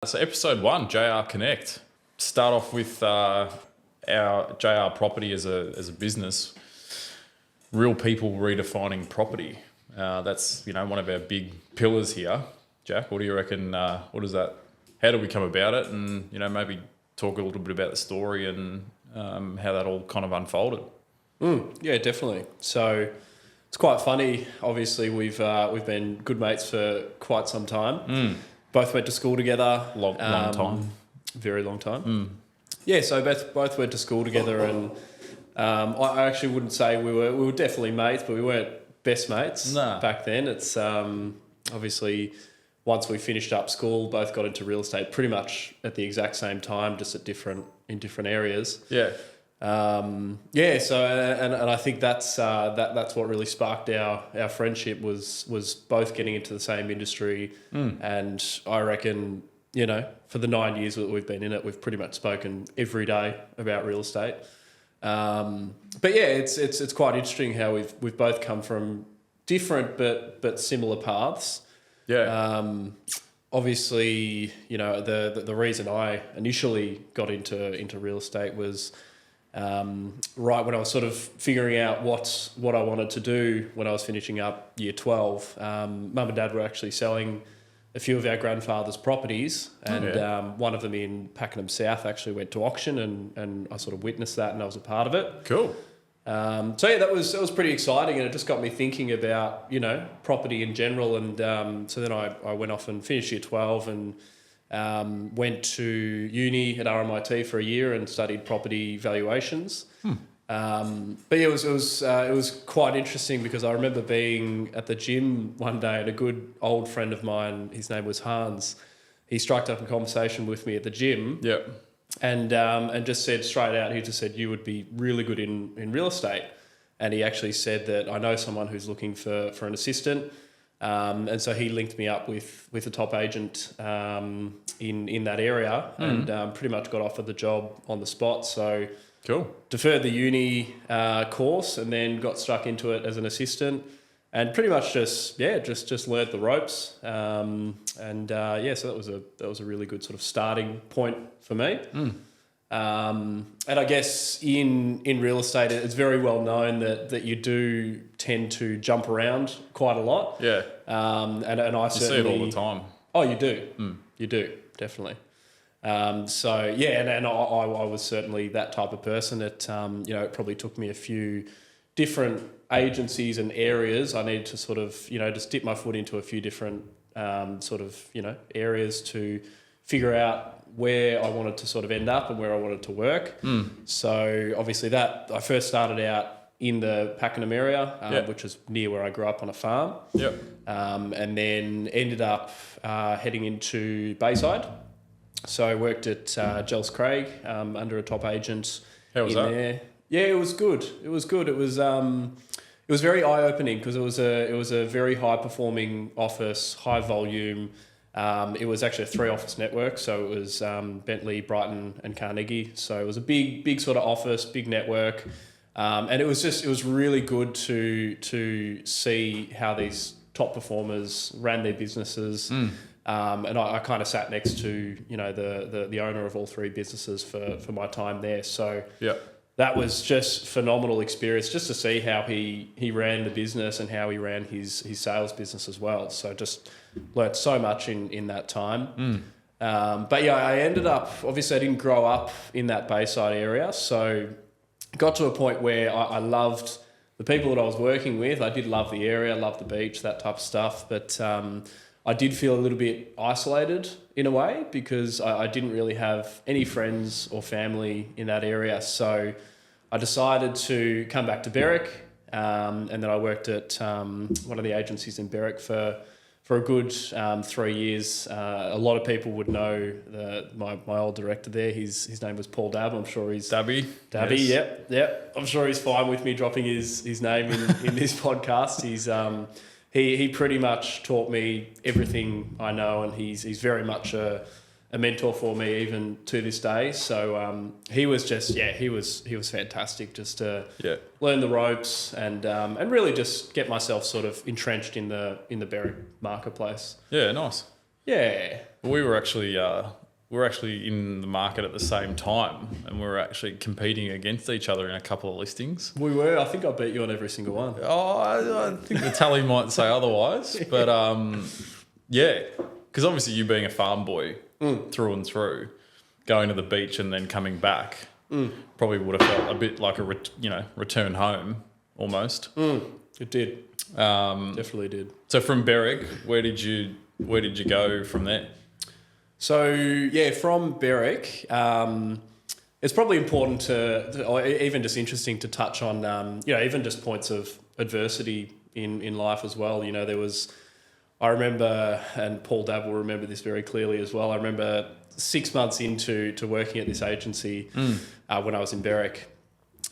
So episode 1, JR Connect. Start off with our JR Property as a business. Real people redefining property. That's one of our big pillars here. Jack, what do you reckon? What is that? How do we come about it? And maybe talk a little bit about the story and how that all kind of unfolded. Yeah, definitely. So it's quite funny. Obviously, we've been good mates for quite some time. Both went to school together. Long time. Very long time. Yeah, so both went to school together, and I actually wouldn't say we were definitely mates, but we weren't best mates back then. It's obviously once we finished up school, both got into real estate pretty much at the exact same time, just in different areas. Yeah. So and I think that's what really sparked our friendship was both getting into the same industry, and I reckon for the 9 years that we've been in it, we've pretty much spoken every day about real estate. But yeah, it's quite interesting how we've both come from different but similar paths. Yeah. Obviously, the reason I initially got into real estate was right when I was sort of figuring out what I wanted to do when I was finishing up year 12. Mum and Dad were actually selling a few of our grandfather's properties, and one of them in Pakenham South actually went to auction, and I sort of witnessed that, and I was a part of it. Cool. So yeah, that was pretty exciting, and it just got me thinking about property in general, and so then I went off and finished year 12 and went to uni at RMIT for a year and studied property valuations. But yeah, it was quite interesting because I remember being at the gym one day, and a good old friend of mine, his name was Hans, he struck up a conversation with me at the gym. Yeah. And just said straight out, he just said, you would be really good in real estate. And he actually said that I know someone who's looking for an assistant. And so he linked me up with a top agent in that area, and pretty much got offered the job on the spot. So cool. Deferred the uni course and then got stuck into it as an assistant, and pretty much just learnt the ropes. So that was a really good sort of starting point for me. And I guess in real estate, it's very well known that you do tend to jump around quite a lot. Yeah. And I you see it all the time. Oh, you do. You do, definitely. And I was certainly that type of person. It probably took me a few different agencies and areas. I needed to sort of just dip my foot into a few different areas to figure out where I wanted to sort of end up and where I wanted to work. So obviously that I first started out in the Pakenham area, which is near where I grew up on a farm. Yep. And then ended up heading into Bayside. So I worked at Gels Craig under a top agent. How was that? There. Yeah, it was good. It was very eye-opening because it was a very high-performing office, high volume. It was actually a 3-office network, so it was Bentley, Brighton, and Carnegie. So it was a big sort of office, big network, and it was really good to see how these top performers ran their businesses. And I kind of sat next to the owner of all 3 businesses for my time there. So that was just phenomenal experience just to see how he ran the business and how he ran his sales business as well. So just learnt so much in that time. But yeah, I ended up, obviously I didn't grow up in that Bayside area, so got to a point where I loved the people that I was working with. I did love the area, loved the beach, that type of stuff, but I did feel a little bit isolated in a way because I didn't really have any friends or family in that area. So I decided to come back to Berwick, and then I worked at one of the agencies in Berwick for a good 3 years. A lot of people would know my old director there. His name was Paul Dabb. I'm sure he's... Dabby. Yes. Yep. I'm sure he's fine with me dropping his name in this podcast. He's... He pretty much taught me everything I know, and he's very much a mentor for me even to this day. So he was fantastic just to learn the ropes and really just get myself sort of entrenched in the Berwick marketplace. Yeah, nice. Yeah. We were actually in the market at the same time, and we were actually competing against each other in a couple of listings. We were. I think I beat you on every single one. Oh, I think the tally might say otherwise, but yeah, because obviously you being a farm boy through and through, going to the beach and then coming back, probably would have felt a bit like a return home almost. It did. Definitely did. So from Berwick, where did you go from there? So yeah, from Berwick, it's probably important or even just interesting to touch on, even just points of adversity in life as well. You know, I remember, and Paul Dab will remember this very clearly as well. I remember 6 months into working at this agency when I was in Berwick.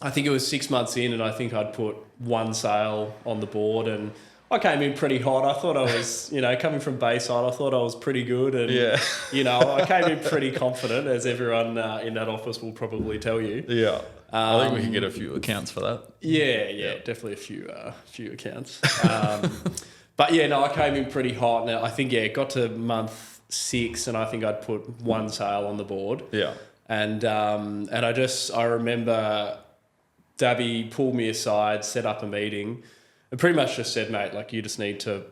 I think it was 6 months in, and I think I'd put one sale on the board, and I came in pretty hot. I thought I was, coming from Bayside, I thought I was pretty good. And, I came in pretty confident, as everyone in that office will probably tell you. Yeah. I think we can get a few accounts for that. Yeah, definitely a few accounts. But yeah, no, I came in pretty hot. Now, I think, it got to month 6, and I think I'd put one sale on the board. Yeah. And I remember Dabby pulled me aside, set up a meeting, and pretty much just said, mate, like you need to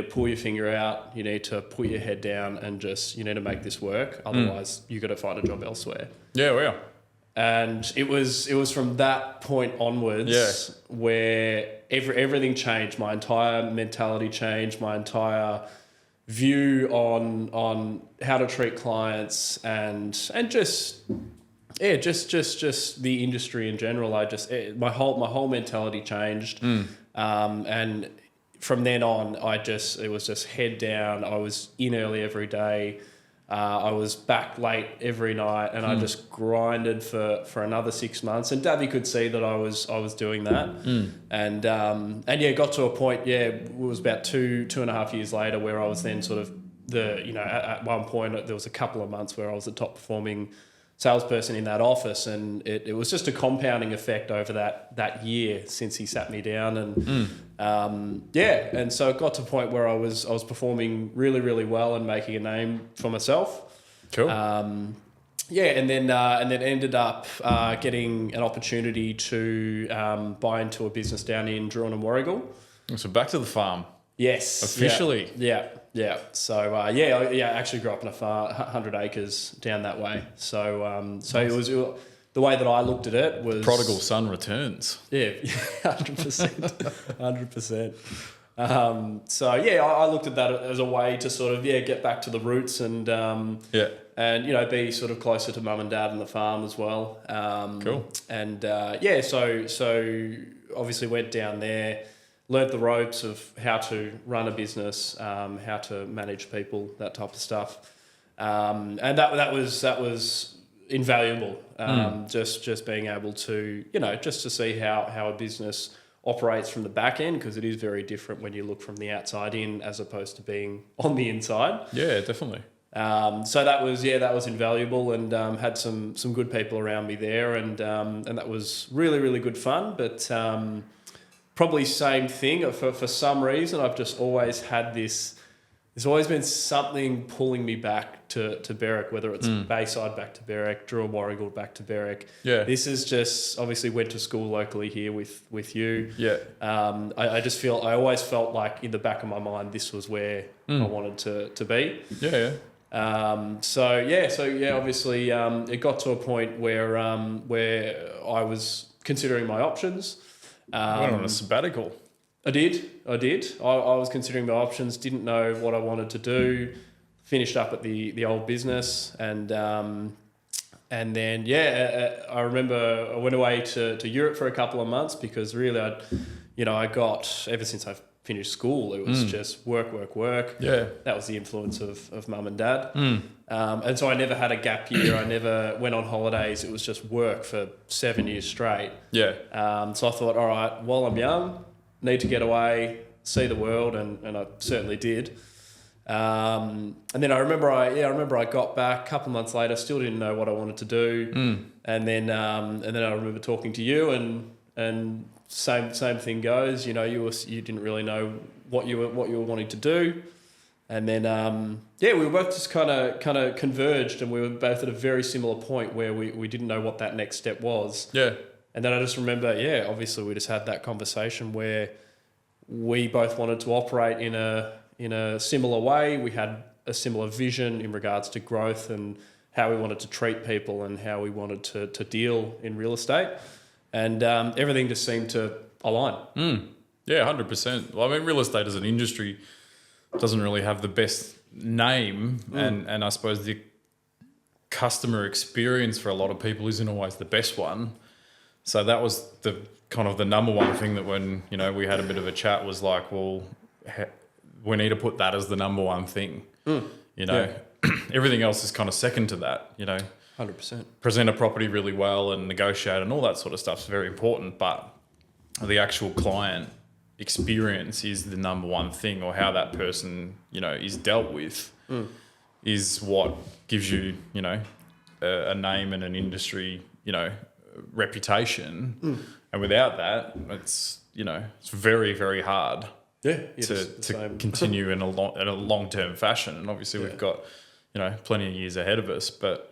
pull your finger out, you need to put your head down, and you need to make this work. Otherwise, you got to find a job elsewhere. Yeah, well. And it was from that point onwards where everything changed. My entire mentality changed. My entire view on how to treat clients and just the industry in general. My whole mentality changed. And from then on, it was just head down. I was in early every day. I was back late every night, and I just grinded for another 6 months. And Dabby could see that I was doing that. And got to a point. Yeah, it was about 2.5 years later where I was then sort of at one point there was a couple of months where I was the top performing salesperson in that office, and it was just a compounding effect over that year since he sat me down, and so it got to a point where I was performing really, really well and making a name for myself. Cool. And then ended up getting an opportunity to buy into a business down in Druin and Warrigal. So back to the farm. Yes. Officially. Yeah. So I actually grew up in a farm, 100 acres down that way. So nice. It was the way that I looked at it was prodigal son returns. Yeah, 100%, 100%. I looked at that as a way to sort of get back to the roots and be sort of closer to mum and dad and the farm as well. Cool. And so obviously went down there. Learned the ropes of how to run a business, how to manage people, that type of stuff, and that was invaluable. Just being able to just to see how a business operates from the back end, because it is very different when you look from the outside in as opposed to being on the inside. Yeah, definitely. So that was invaluable, and had some good people around me there, and that was really, really good fun, but. Probably same thing. For some reason, I've just always had this. There's always been something pulling me back to Berwick, whether it's Bayside back to Berwick, Druin Warrigal back to Berwick. Yeah. This is just obviously went to school locally here with you. Yeah. I always felt like in the back of my mind this was where I wanted to be. Yeah. Obviously, it got to a point where I was considering my options. Went on a sabbatical. I did. I was considering my options, didn't know what I wanted to do, finished up at the old business, and then I remember I went away to Europe for a couple of months, because really I got, ever since I finished school, it was just work. Yeah. That was the influence of mum and dad. And so I never had a gap year. I never went on holidays. It was just work for 7 years straight. Yeah. So I thought, all right, while I'm young, need to get away, see the world, and I certainly did. And then I remember I got back a couple of months later, still didn't know what I wanted to do. And then I remember talking to you, and same thing goes. You didn't really know what you were wanting to do. And then, we were both just kind of converged, and we were both at a very similar point where we didn't know what that next step was. Yeah. And then I just remember, obviously we just had that conversation where we both wanted to operate in a similar way. We had a similar vision in regards to growth and how we wanted to treat people and how we wanted to deal in real estate. And everything just seemed to align. Yeah, 100%. Well, I mean, real estate as an industry doesn't really have the best name, and I suppose the customer experience for a lot of people isn't always the best one. So that was the kind of the number one thing that when, we had a bit of a chat was like, well, we need to put that as the number one thing. Everything else is kind of second to that, 100%. Present a property really well and negotiate and all that sort of stuff is very important, but the actual client experience is the number one thing, or how that person, is dealt with is what gives you, a name and an industry, reputation. And without that, it's very, very hard to continue in a long-term fashion. And obviously we've got, plenty of years ahead of us, but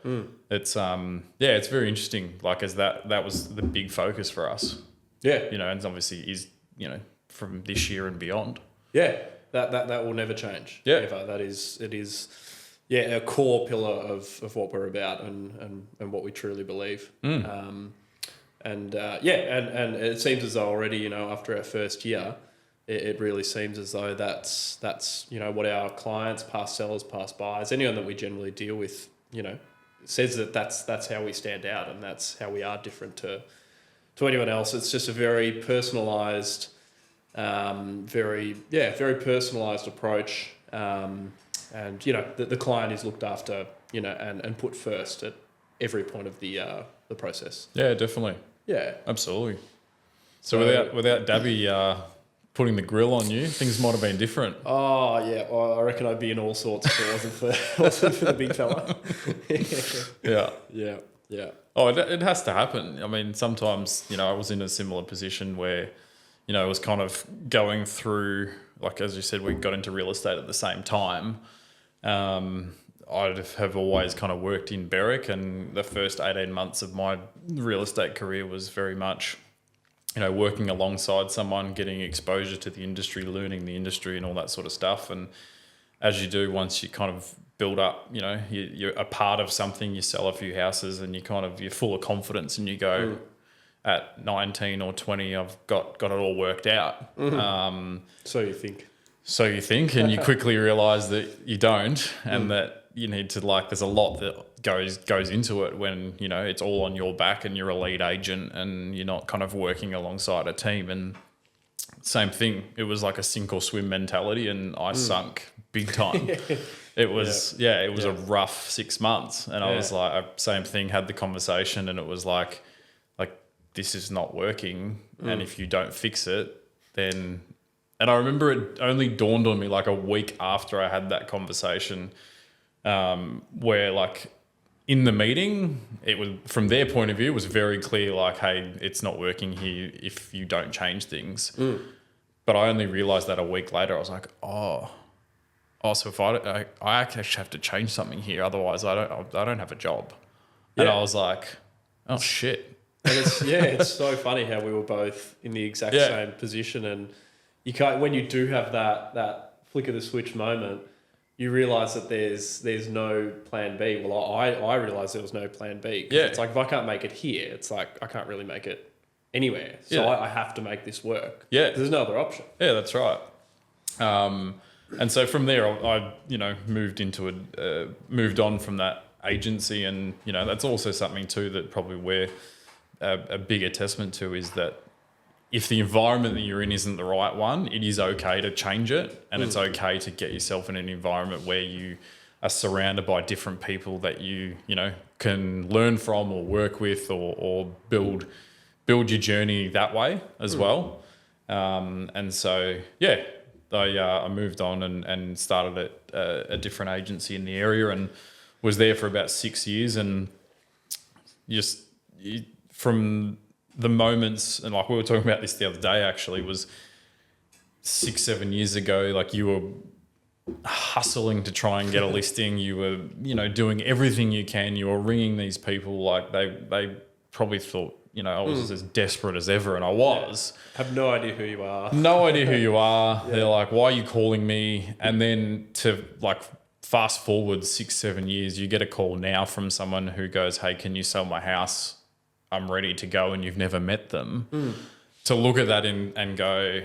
it's it's very interesting. Like, as that was the big focus for us. Yeah. And obviously is, from this year and beyond. Yeah. That will never change. Yeah. Ever. It is a core pillar of what we're about and what we truly believe. And it seems as though already, after our first year, it really seems as though that's what our clients, past sellers, past buyers, anyone that we generally deal with, says that that's how we stand out and that's how we are different to anyone else. It's just a very personalised, very personalised approach. And the client is looked after, and put first at every point of the process. Yeah, definitely. Yeah, absolutely. So without Dabby putting the grill on you, things might have been different. Oh yeah, I reckon I'd be in all sorts if it wasn't for the big fella. Yeah. Oh, it has to happen. I mean, sometimes I was in a similar position where it was kind of going through, like as you said, we got into real estate at the same time. I have always kind of worked in Berwick, and the first 18 months of my real estate career was very much, working alongside someone, getting exposure to the industry, learning the industry and all that sort of stuff. And as you do, once you kind of build up, you're a part of something, you sell a few houses and you're full of confidence and you go, at 19 or 20, I've got it all worked out. So you think. And you quickly realise that you don't, and that you need to, there's a lot that goes into it when, it's all on your back and you're a lead agent and you're not kind of working alongside a team. And same thing, it was like a sink or swim mentality, and I sunk big time. It was, a rough 6 months. And I was like, same thing, had the conversation, and it was like, this is not working. And if you don't fix it, then... And I remember it only dawned on me like a week after I had that conversation, where in the meeting, it was, from their point of view, it was very clear, hey, it's not working here if you don't change things. But I only realised that a week later. I was like, oh, so if I actually have to change something here, otherwise I don't have a job. Yeah. And I was like, oh shit. And it's so funny how we were both in the exact same position, and you can't, when you do have that flick of the switch moment, you realise that there's no plan B. Well, I realised there was no plan B. Yeah. It's like, if I can't make it here, it's like I can't really make it anywhere. So I have to make this work. Yeah. There's no other option. Yeah, that's right. And so from there, I moved on from that agency, and that's also something too that probably we're a bigger testament to, is that if the environment that you're in isn't the right one, it is okay to change it, and it's okay to get yourself in an environment where you are surrounded by different people that you can learn from or work with, or build your journey that way as well. And so I moved on and started at a different agency in the area, and was there for about 6 years, and from the moments, and we were talking about this the other day actually, was 6-7 years ago, you were hustling to try and get a listing. You were, doing everything you can. You were ringing these people like they probably thought, I was as desperate as ever, and I was. Have no idea who you are. No idea who you are. Yeah. They're like, why are you calling me? And then to like fast forward 6-7 years, you get a call now from someone who goes, hey, can you sell my house? I'm ready to go, and you've never met them. To look at that and go,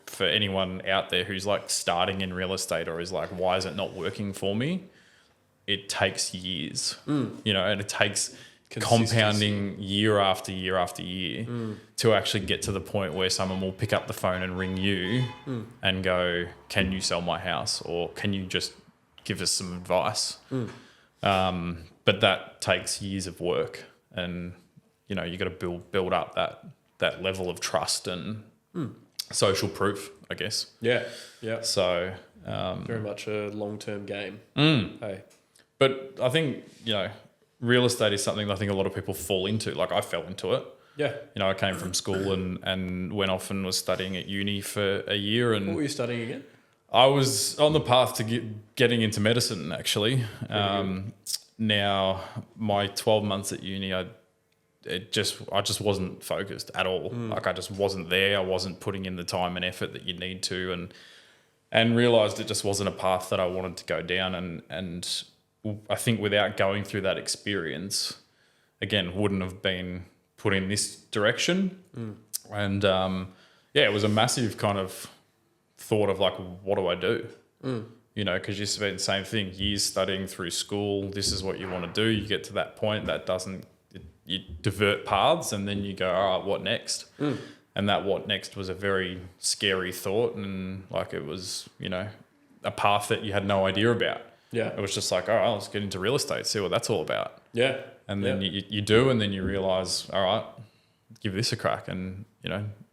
for anyone out there who's like starting in real estate or is like, why is it not working for me? It takes years, and it takes compounding year after year after year to actually get to the point where someone will pick up the phone and ring you and go, can you sell my house, or can you just give us some advice? But that takes years of work, and you got to build up that level of trust and social proof, I guess. Yeah. So very much a long-term game. Hey. But I think, real estate is something that I think a lot of people fall into. Like I fell into it. Yeah. I came from school and went off and was studying at uni for a year. And what were you studying again? I was on the path to getting into medicine, actually. Now, my 12 months at uni, I just wasn't focused at all. Like I just wasn't there. I wasn't putting in the time and effort that you need to, and realised it just wasn't a path that I wanted to go down. And I think without going through that experience, again, wouldn't have been put in this direction. And it was a massive kind of thought of like, what do I do? Because you spend the same thing, years studying through school. This is what you want to do. You get to that point that you divert paths, and then you go, all right, what next? And that what next was a very scary thought, and like it was, a path that you had no idea about. Yeah. It was just like, all right, let's get into real estate, see what that's all about. Yeah. And then you do, and then you realise, all right, give this a crack. And,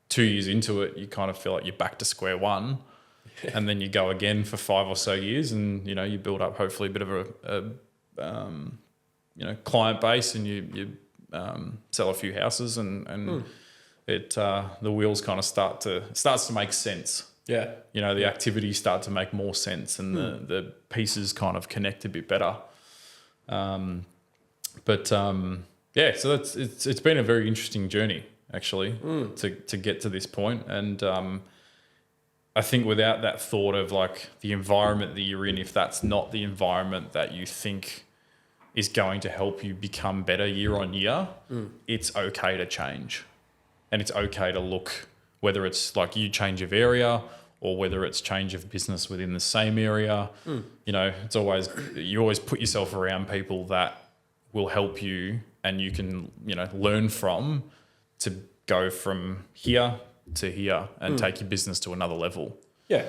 2 years into it, you kind of feel like you're back to square one. Yeah. And then you go again for 5 or so years, and, you build up hopefully a bit of a client base, and you sell a few houses, and the wheels kind of starts to make sense. Yeah. The activities start to make more sense, and the pieces kind of connect a bit better. So it's been a very interesting journey actually to get to this point. And I think without that thought of like the environment that you're in, if that's not the environment that you think is going to help you become better year on year, it's okay to change. And it's okay to look, whether it's like you change of area or whether it's change of business within the same area. It's always, you always put yourself around people that will help you, and you can, learn from, to go from here to here and take your business to another level. Yeah.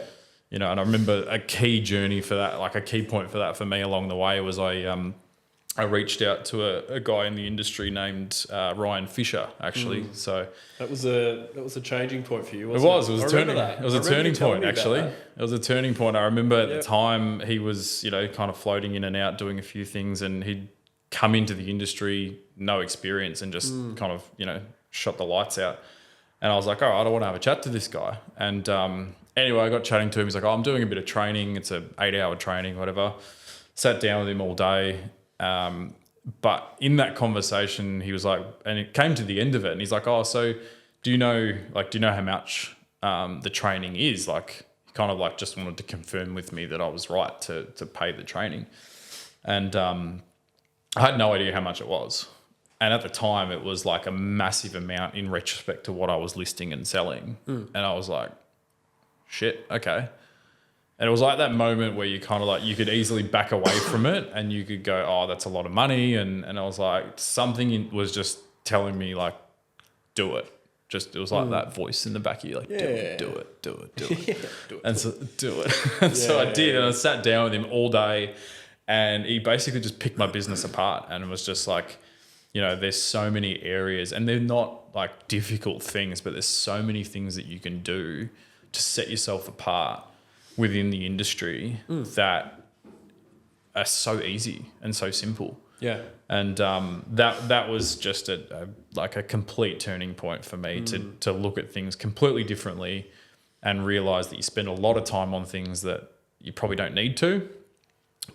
And I remember a key journey for that, like a key point for that for me along the way was I reached out to a guy in the industry named Ryan Fisher, actually. So that was a changing point for you, wasn't it? It was a turning point, actually. It was a turning point. I remember at the time he was, kind of floating in and out, doing a few things, and he'd come into the industry, no experience, and just kind of, shot the lights out. And I was like, all right, I want to have a chat to this guy. And anyway, I got chatting to him. He's like, I'm doing a bit of training. It's an 8-hour training, whatever. Sat down with him all day. But in that conversation, he was like, and it came to the end of it, and he's like, oh, so do you know how much the training is? Like, he kind of like just wanted to confirm with me that I was right to pay the training. And I had no idea how much it was. And at the time, it was like a massive amount in retrospect to what I was listing and selling. And I was like, shit, okay. And it was like that moment where you kind of like, you could easily back away from it and you could go, oh, that's a lot of money. And I was like, something was just telling me like, do it. It was like that voice in the back of you, like, do it. And so do it. And so I did. And I sat down with him all day, and he basically just picked my business apart. And it was just like, there's so many areas, and they're not like difficult things, but there's so many things that you can do to set yourself apart within the industry that are so easy and so simple. Yeah. And that was just a complete turning point for me to look at things completely differently and realize that you spend a lot of time on things that you probably don't need to,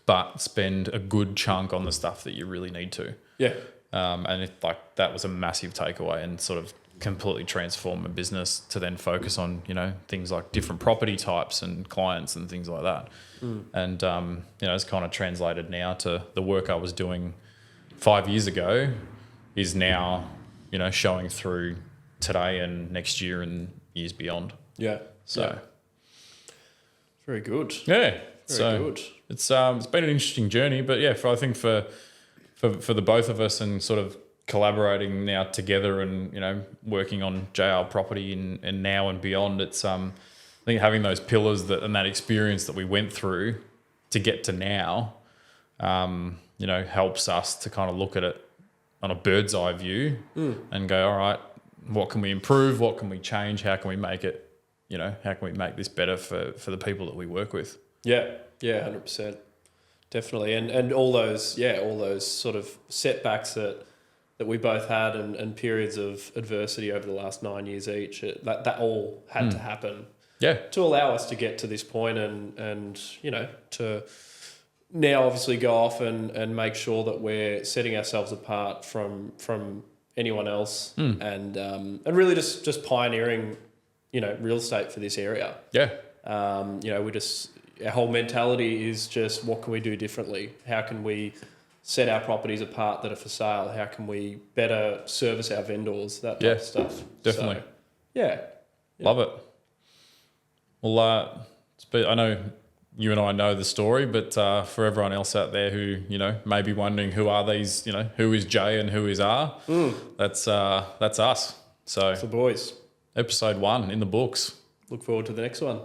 but spend a good chunk on the stuff that you really need to. Yeah. And that was a massive takeaway, and sort of completely transform my business to then focus on, things like different property types and clients and things like that. And, it's kind of translated now to the work I was doing 5 years ago is now, showing through today and next year and years beyond. Yeah. So very good. Yeah. Very good. It's been an interesting journey, but yeah, I think for the both of us and sort of collaborating now together and, working on JR Property and now and beyond, it's I think having those pillars and that experience that we went through to get to now, helps us to kind of look at it on a bird's eye view and go, all right, what can we improve? What can we change? How can we make it, how can we make this better for the people that we work with? Yeah. Yeah. 100%. Definitely. And all those sort of setbacks that we both had and periods of adversity over the last 9 years each, that all had to happen. Yeah. To allow us to get to this point and to now obviously go off and make sure that we're setting ourselves apart from anyone else and really just pioneering, real estate for this area. Yeah. Our whole mentality is just what can we do differently? How can we set our properties apart that are for sale? How can we better service our vendors? That type of stuff. Definitely. So, yeah. Love it. Well, I know you and I know the story, but for everyone else out there who, may be wondering who are these, who is J and who is R, that's us. So It's the boys. episode 1 in the books. Look forward to the next one.